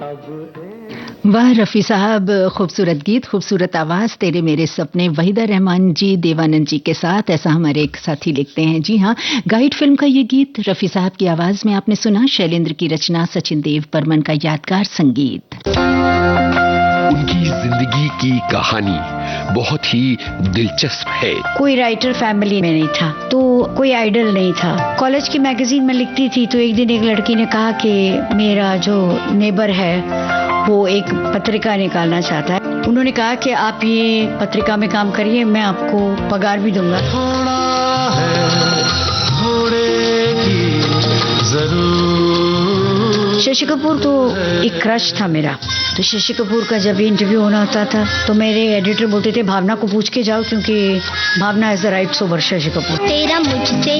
अब एक। वाह रफ़ी साहब, खूबसूरत गीत, खूबसूरत आवाज़, तेरे मेरे सपने, वहीदा रहमान जी देवानंद जी के साथ, ऐसा हमारे एक साथी लिखते हैं। जी हाँ, गाइड फिल्म का ये गीत रफ़ी साहब की आवाज़ में आपने सुना, शैलेंद्र की रचना, सचिन देव बर्मन का यादगार संगीत। उनकी जिंदगी की कहानी बहुत ही दिलचस्प है। कोई राइटर फैमिली में नहीं था, तो कोई आइडल नहीं था। कॉलेज की मैगजीन में लिखती थी, तो एक दिन एक लड़की ने कहा कि मेरा जो नेबर है वो एक पत्रिका निकालना चाहता है। उन्होंने कहा कि आप ये पत्रिका में काम करिए, मैं आपको पगार भी दूंगा। थोड़ा है घोड़े की जरूर। शशि कपूर तो एक क्रश था मेरा, तो शशि कपूर का जब इंटरव्यू होना होता था तो मेरे एडिटर बोलते थे भावना को पूछ के जाओ, क्योंकि Bhavna is the rights over Shashi Kapoor. तेरा मुझसे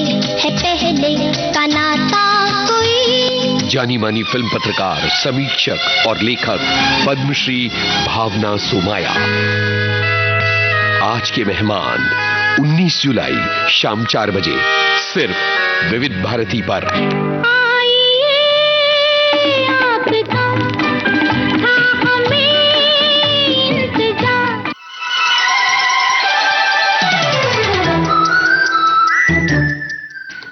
है पहले का नाता कोई। जानी मानी फिल्म पत्रकार, समीक्षक और लेखक पद्मश्री भावना सोमाया आज के मेहमान 19 जुलाई शाम 4 बजे सिर्फ विविध भारती पर।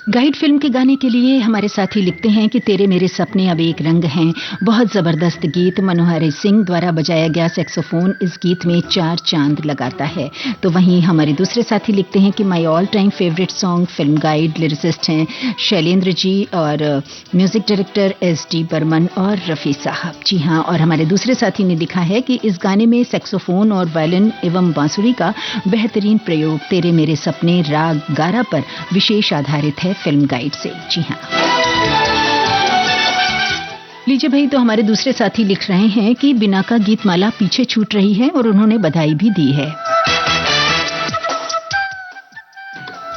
गाइड फिल्म के गाने के लिए हमारे साथी लिखते हैं कि तेरे मेरे सपने अब एक रंग हैं, बहुत जबरदस्त गीत, मनोहर सिंह द्वारा बजाया गया सैक्सोफोन इस गीत में 4 चांद लगाता है। तो वहीं हमारे दूसरे साथी लिखते हैं कि my all time favourite song film guide, lyricist हैं शैलेंद्र जी और म्यूजिक डायरेक्टर SD बर्मन और रफ़ी साहब। जी हाँ, और हमारे दूसरे साथी ने लिखा है कि इस गाने में सैक्सोफोन और वायलिन एवं बांसुरी का बेहतरीन प्रयोग तेरे मेरे सपने राग गारा पर विशेष आधारित है फिल्म गाइड से। जी हाँ, लीजिए भाई, तो हमारे दूसरे साथी लिख रहे हैं कि बिना का गीत माला पीछे छूट रही है और उन्होंने बधाई भी दी है।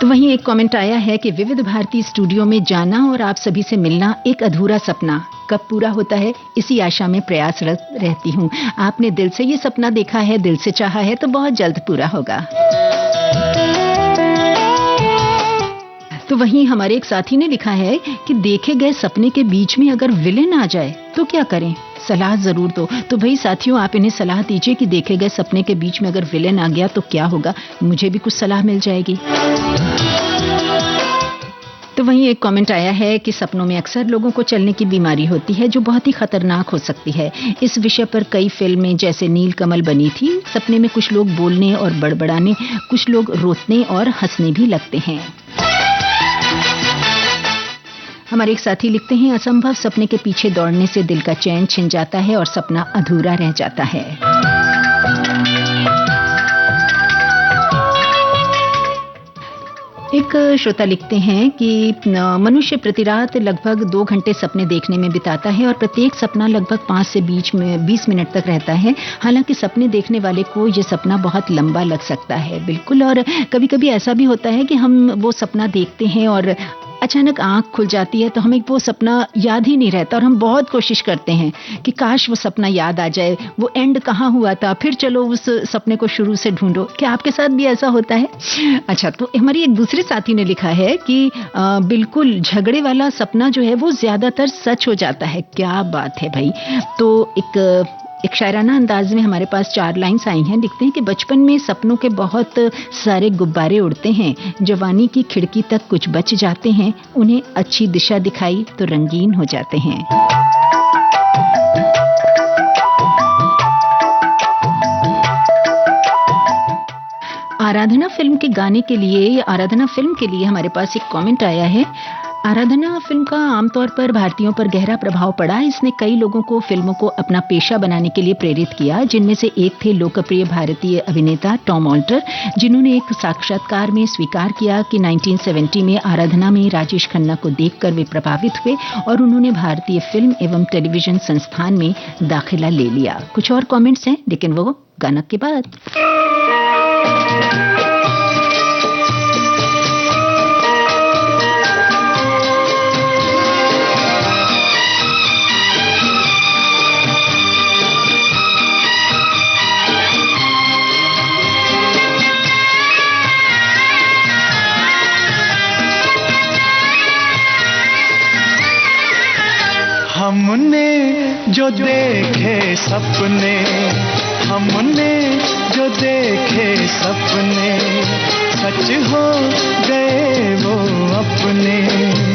तो वहीं एक कमेंट आया है कि विविध भारती स्टूडियो में जाना और आप सभी से मिलना एक अधूरा सपना, कब पूरा होता है इसी आशा में प्रयासरत रहती हूँ। आपने दिल से ये सपना देखा है, दिल से चाहा है, तो बहुत जल्द पूरा होगा। तो वहीं हमारे एक साथी ने लिखा है कि देखे गए सपने के बीच में अगर विलेन आ जाए तो क्या करें, सलाह जरूर दो। तो भाई साथियों, आप इन्हें सलाह दीजिए कि देखे गए सपने के बीच में अगर विलेन आ गया तो क्या होगा, मुझे भी कुछ सलाह मिल जाएगी। तो वहीं एक कमेंट आया है कि सपनों में अक्सर लोगों को चलने की बीमारी होती है जो बहुत ही खतरनाक हो सकती है। इस विषय पर कई फिल्में जैसे नीलकमल बनी थी। सपने में कुछ लोग बोलने और बड़बड़ाने, कुछ लोग रोने और हंसने भी लगते हैं। हमारे एक साथी लिखते हैं, असंभव सपने के पीछे दौड़ने से दिल का चैन छिन जाता है और सपना अधूरा रह जाता है। एक श्रोता लिखते हैं कि मनुष्य प्रति रात लगभग 2 घंटे सपने देखने में बिताता है और प्रत्येक सपना लगभग 5 से 20 मिनट तक रहता है। हालांकि सपने देखने वाले को ये सपना बहुत लंबा लग सकता है। बिल्कुल। और कभी-कभी ऐसा भी होता है कि हम वो सपना देखते हैं और अचानक आंख खुल जाती है तो हमें वो सपना याद ही नहीं रहता और हम बहुत कोशिश करते हैं कि काश वो सपना याद आ जाए, वो एंड कहाँ हुआ था, फिर चलो उस सपने को शुरू से ढूंढो। क्या आपके साथ भी ऐसा होता है? अच्छा, तो हमारी एक दूसरे साथी ने लिखा है कि बिल्कुल झगड़े वाला सपना जो है वो ज्यादातर सच हो जाता है। क्या बात है भाई। तो एक शायराना अंदाज में हमारे पास 4 लाइन्स आई हैं। लिखते हैं कि बचपन में सपनों के बहुत सारे गुब्बारे उड़ते हैं, जवानी की खिड़की तक कुछ बच जाते हैं, उन्हें अच्छी दिशा दिखाई तो रंगीन हो जाते हैं। आराधना फिल्म के लिए हमारे पास एक कमेंट आया है। आराधना फिल्म का आमतौर पर भारतीयों पर गहरा प्रभाव पड़ा। इसने कई लोगों को फिल्मों को अपना पेशा बनाने के लिए प्रेरित किया, जिनमें से एक थे लोकप्रिय भारतीय अभिनेता टॉम ऑल्टर, जिन्होंने एक साक्षात्कार में स्वीकार किया कि 1970 में आराधना में राजेश खन्ना को देखकर वे प्रभावित हुए और उन्होंने भारतीय फिल्म एवं टेलीविजन संस्थान में दाखिला ले लिया। कुछ और कमेंट्स हैं, लेकिन वो गाना के बाद। हमने जो देखे सपने, हमने जो देखे सपने, सच हो गए वो अपने।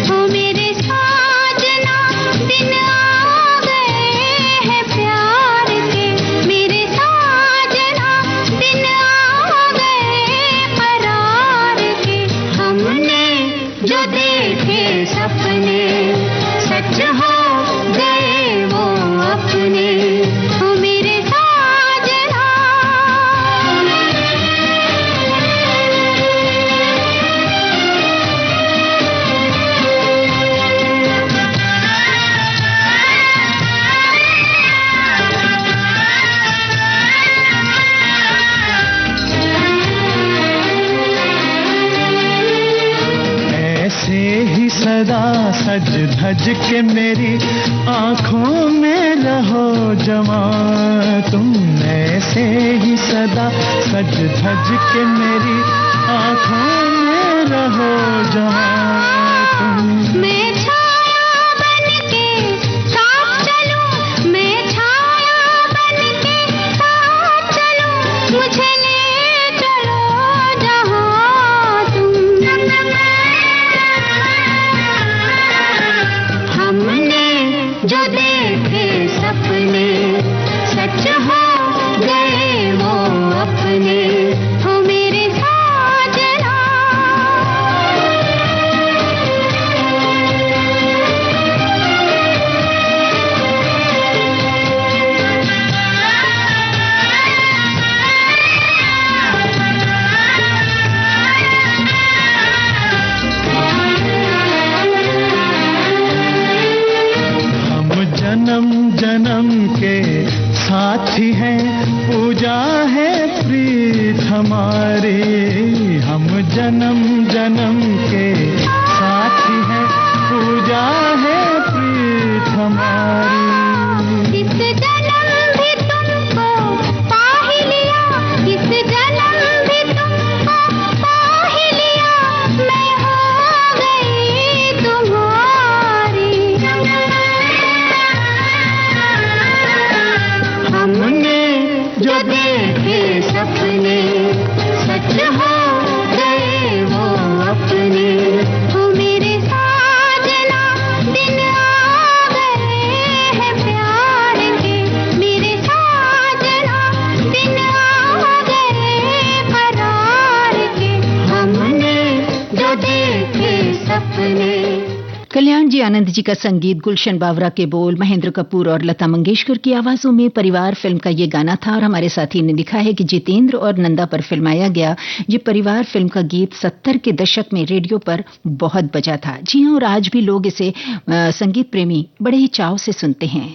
ओ मेरे साजना दिन आ गए हैं प्यार के, मेरे साजना दिन आ गए करार के। हमने जो देखे सपने, सच हो गए वो अपने। ओ मेरे साजना। ऐसे ही सदा सज धज के मेरी आँखों में रहो जवां तुम। ऐसे ही सदा सज धज के मेरी आँखों में रहो जवां तुम। मैं छाया बनके साथ चलूं, मैं छाया बनके साथ चलूं, मुझे ले चलो जहां तुम। हमने जो देखे सपने, सच हो गए वो अपने। हो मेरे साजना। जन्म जन्म के साथी हैं, पूजा है प्रीत हमारी। हम जन्म जन्म के साथी हैं, पूजा है प्रीत हमारी। इस जन्म भी तुमको पा ही लिया, इस जन्म भी तुमको पा ही लिया, मैं हो गई तुम्हारी। हमने जो देखे सपने, सच हो गए वो अपने। हो मेरे साजना दिन आ गए हैं कल्याण जी आनंद जी का संगीत, गुलशन बावरा के बोल, महेंद्र कपूर और लता मंगेशकर की आवाजों में परिवार फिल्म का ये गाना था। और हमारे साथी ने लिखा है कि जितेंद्र और नंदा पर फिल्माया गया ये परिवार फिल्म का गीत 70 के दशक में रेडियो पर बहुत बजा था। जी हाँ, और आज भी लोग इसे संगीत प्रेमी बड़े ही चाव से सुनते हैं।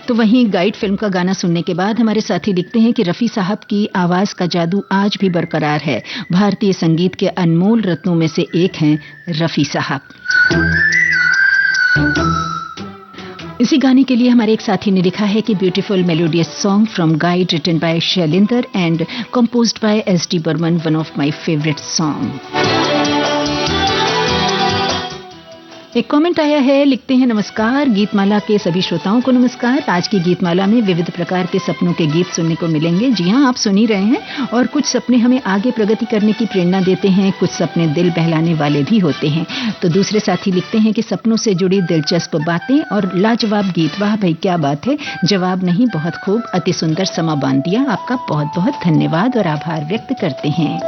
तो वहीं गाइड फिल्म का गाना सुनने के बाद हमारे साथी लिखते हैं कि रफ़ी साहब की आवाज का जादू आज भी बरकरार है। भारतीय संगीत के अनमोल रत्नों में से एक हैं रफ़ी साहब। इसी गाने के लिए हमारे एक साथी ने लिखा है कि beautiful melodious song from Guide written by Shailendra and composed by S D. Burman, one of my favourite song. एक कमेंट आया है, लिखते हैं नमस्कार गीतमाला के सभी श्रोताओं को नमस्कार। आज की गीतमाला में विविध प्रकार के सपनों के गीत सुनने को मिलेंगे। जी हां, आप सुन ही रहे हैं। और कुछ सपने हमें आगे प्रगति करने की प्रेरणा देते हैं, कुछ सपने दिल बहलाने वाले भी होते हैं। तो दूसरे साथी लिखते हैं कि सपनों से जुड़ी दिलचस्प बातें और लाजवाब गीत। वाह भाई क्या बात है, जवाब नहीं, बहुत खूब, अति सुंदर समा बांध दिया। आपका बहुत बहुत धन्यवाद और आभार व्यक्त करते हैं।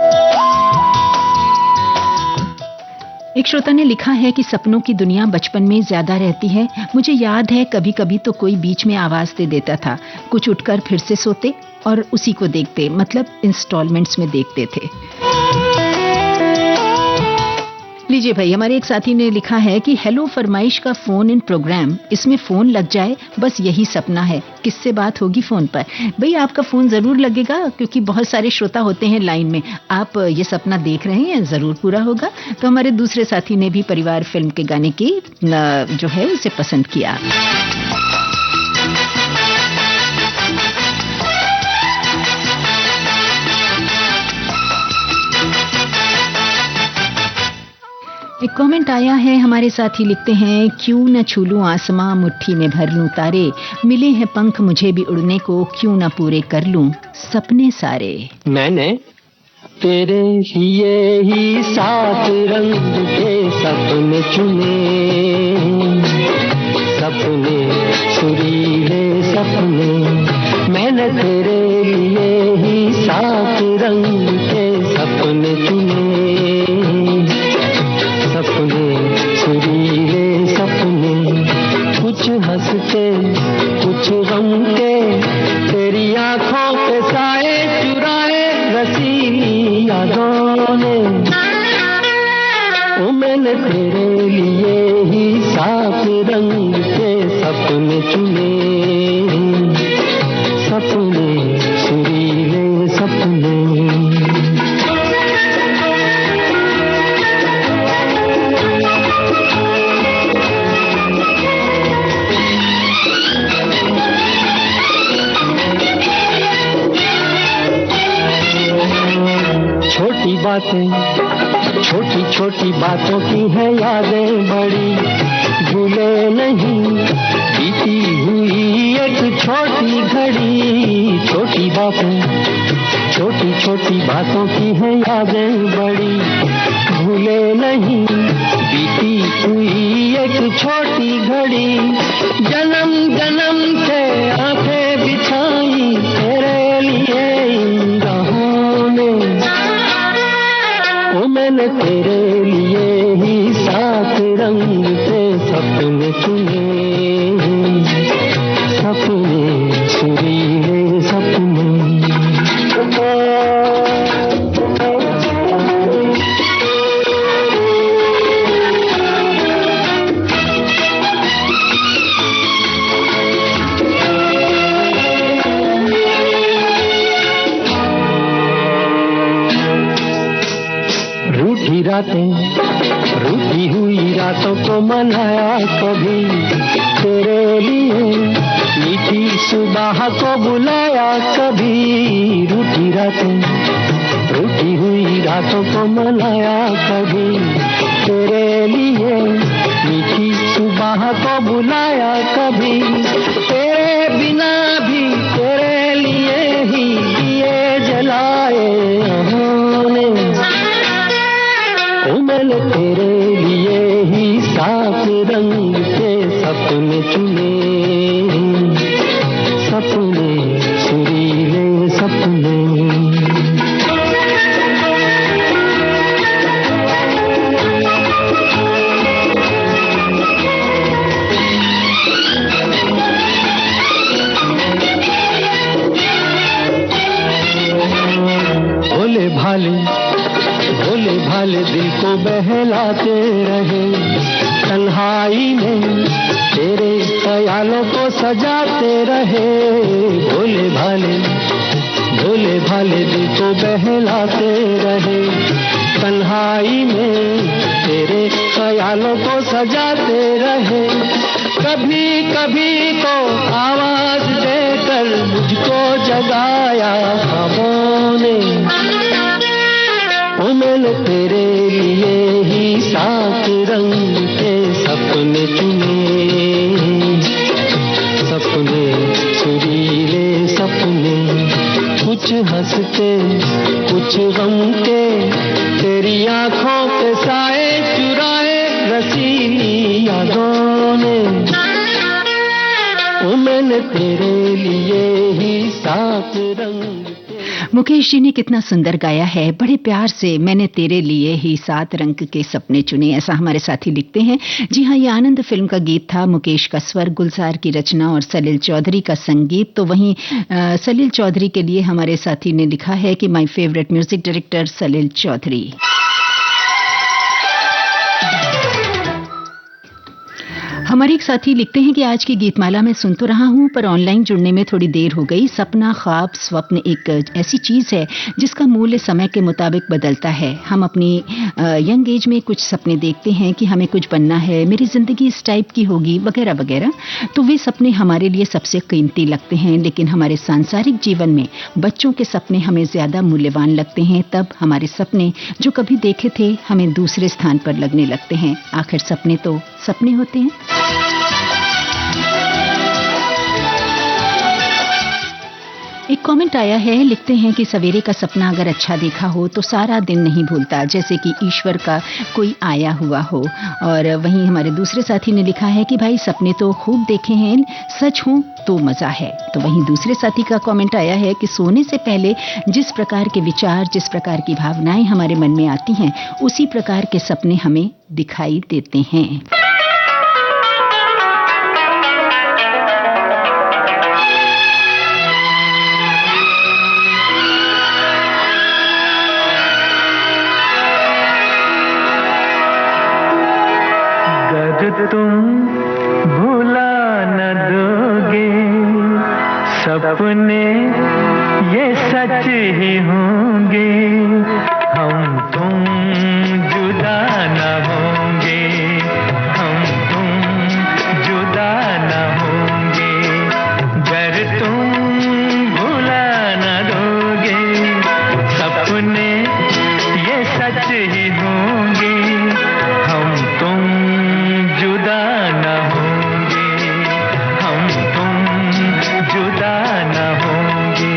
एक श्रोता ने लिखा है कि सपनों की दुनिया बचपन में ज्यादा रहती है। मुझे याद है कभी कभी तो कोई बीच में आवाज दे देता था, कुछ उठकर फिर से सोते और उसी को देखते, मतलब इंस्टॉलमेंट्स में देखते थे। लीजिए भाई, हमारे एक साथी ने लिखा है कि हेलो फरमाइश का फोन इन प्रोग्राम, इसमें फोन लग जाए बस यही सपना है, किससे बात होगी फोन पर। भाई आपका फोन जरूर लगेगा क्योंकि बहुत सारे श्रोता होते हैं लाइन में। आप ये सपना देख रहे हैं, जरूर पूरा होगा। तो हमारे दूसरे साथी ने भी परिवार फिल्म के गाने की जो है उसे पसंद किया। एक कमेंट आया है, हमारे साथी लिखते हैं क्यों न छू लूं आसमां, मुट्ठी में भर लूं तारे, मिले हैं पंख मुझे भी उड़ने को, क्यों न पूरे कर लूं सपने सारे। मैंने तेरे लिए ही 7 रंग के सपने चुने, सपने सुरीले सपने। मैंने तेरे लिए ही 7 रंग के सपने चुने, सपने सुरीले सपने। कुछ हंस के कुछ गम के, तेरी आंखों के साए चुराए रसीली यादों ने। ओ मैंने तेरे लिए ही 7 रंग के सपने चुने, सपने सुरीले सपने। छोटी छोटी बातों की है यादें बड़ी, भूले नहीं बीती हुई एक छोटी घड़ी। छोटी छोटी बातों की है यादें बड़ी, भूले नहीं बीती हुई एक छोटी घड़ी। जन्म जन्म से आंखें बिछाई तेरे लिए इन राहों में। ओ मैंने तेरे लिए ही 7 रंग के सपने चुने, सपने सुरीले सपने। रूठी हुई रातों को मनाया कभी तेरे लिए, मीठी सुबह को बुलाया कभी। रूठी हुई रातों को मनाया कभी तेरे लिए, मीठी सुबह को बुलाया कभी। तेरे बिना भी तेरे लिए ही दिए जलाए हमने। ओ मैंने तेरे लिए ही 7 रंग के सपने चुने, सपने सुरीले सपने। को बहलाते रहे, तन्हाई में तेरे ख्यालों को सजाते रहे, भोले भाले दिल को बहलाते रहे, तन्हाई में तेरे ख्यालों को सजाते रहे। कभी कभी तो आवाज देकर मुझको जगाया ख्वाबों ने, ओ मैंने तेरे लिए ही 7 रंग के सपने चुने, सपने सुरीले सपने, कुछ हंसते कुछ गम के, तेरी आंखों के साए चुराए रसीली यादों ने, ओ मैंने तेरे लिए ही 7 रंग। मुकेश जी ने कितना सुंदर गाया है, बड़े प्यार से, मैंने तेरे लिए ही 7 रंग के सपने चुने, ऐसा हमारे साथी लिखते हैं। जी हाँ, ये आनंद फिल्म का गीत था, मुकेश का स्वर, गुलजार की रचना और सलील चौधरी का संगीत। तो वहीं सलील चौधरी के लिए हमारे साथी ने लिखा है कि माय फेवरेट म्यूजिक डायरेक्टर सलील चौधरी। हमारे एक साथी लिखते हैं कि आज की गीतमाला में सुन तो रहा हूं, पर ऑनलाइन जुड़ने में थोड़ी देर हो गई। सपना, ख्वाब, स्वप्न एक ऐसी चीज़ है जिसका मूल्य समय के मुताबिक बदलता है। हम अपनी यंग एज में कुछ सपने देखते हैं कि हमें कुछ बनना है, मेरी ज़िंदगी इस टाइप की होगी, वगैरह वगैरह, तो वे सपने हमारे लिए सबसे कीमती लगते हैं। लेकिन हमारे सांसारिक जीवन में बच्चों के सपने हमें ज़्यादा मूल्यवान लगते हैं। तब हमारे सपने जो कभी देखे थे हमें दूसरे स्थान पर लगने लगते हैं। आखिर सपने तो सपने होते हैं। एक कमेंट आया है, लिखते हैं कि सवेरे का सपना अगर अच्छा देखा हो तो सारा दिन नहीं भूलता, जैसे कि ईश्वर का कोई आया हुआ हो। और वहीं हमारे दूसरे साथी ने लिखा है कि भाई सपने तो खूब देखे हैं, सच हो तो मजा है। तो वहीं दूसरे साथी का कमेंट आया है कि सोने से पहले जिस प्रकार के विचार, जिस प्रकार की भावनाएं हमारे मन में आती हैं, उसी प्रकार के सपने हमें दिखाई देते हैं। तुम भुला न दोगे सपने ये सच ही होंगे, हम तुम जुदा न होंगे, हम तुम जुदा न होंगे, गर तुम भुला न दोगे सपने ये सच ही होंगे, हम तुम जुदा न होंगे, हम तुम जुदा न होंगे।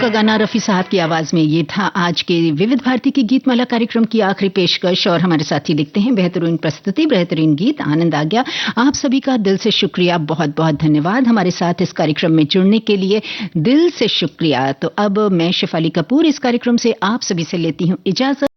का गाना रफी साहब की आवाज में। ये था आज के विविध भारती की गीतमाला कार्यक्रम की आखिरी पेशकश और हमारे साथी लिखते हैं बेहतरीन प्रस्तुति, बेहतरीन गीत, आनंद आ गया। आप सभी का दिल से शुक्रिया, बहुत बहुत धन्यवाद हमारे साथ इस कार्यक्रम में जुड़ने के लिए, दिल से शुक्रिया। तो अब मैं शिफाली कपूर इस कार्यक्रम से आप सभी से लेती हूँ इजाजत।